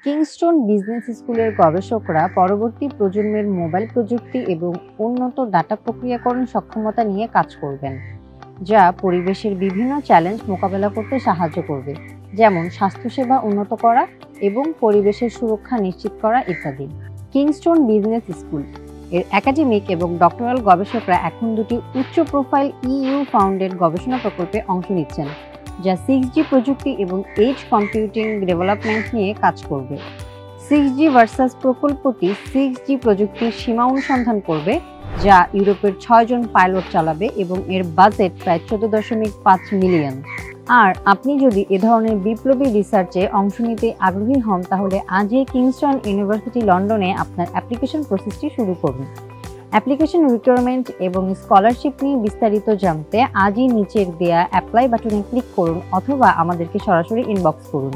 Kingston business স্কুলের গবেষকরা পরবর্তী প্রজন্মের মোবাইল প্রযুক্তি এবং উন্নত ডাটা প্রক্রিয়াকরণ সক্ষমতা নিয়ে কাজ করবেন, যা পরিবেশের বিভিন্ন চ্যালেঞ্জ মোকাবেলা করতে সাহায্য করবে, যেমন স্বাস্থ্যসেবা উন্নত করা এবং পরিবেশের সুরক্ষা নিশ্চিত করা ইত্যাদি। কিংস্টন বিজনেস স্কুল এর একাডেমিক এবং ডক্টরাল গবেষকরা এখন দুটি উচ্চ প্রোফাইল ইইউ ফাউন্ডেড গবেষণা প্রকল্পে অংশ নিচ্ছেন, যা 6G প্রযুক্তি এবং এজ কম্পিউটিং ডেভেলপমেন্ট নিয়ে কাজ করবে। 6G ভার্সাস প্রকল্পটি 6G প্রযুক্তির সীমা অনুসন্ধান করবে, যা ইউরোপের 6 জন পাইলট চালাবে এবং এর বাজেট প্রায় 14.5 মিলিয়ন। আর আপনি যদি এ ধরনের বিপ্লবী রিসার্চে অংশ নিতে আগ্রহী হন, তাহলে আজই কিংস্টন ইউনিভার্সিটি লন্ডনে আপনার অ্যাপ্লিকেশন প্রসেসটি শুরু করুন। অ্যাপ্লিকেশন রিকোয়ারমেন্ট এবং স্কলারশিপ নিয়ে বিস্তারিত জানতে আজই নিচের দেয়া অ্যাপ্লাই বাটনে ক্লিক করুন অথবা আমাদেরকে সরাসরি ইনবক্স করুন।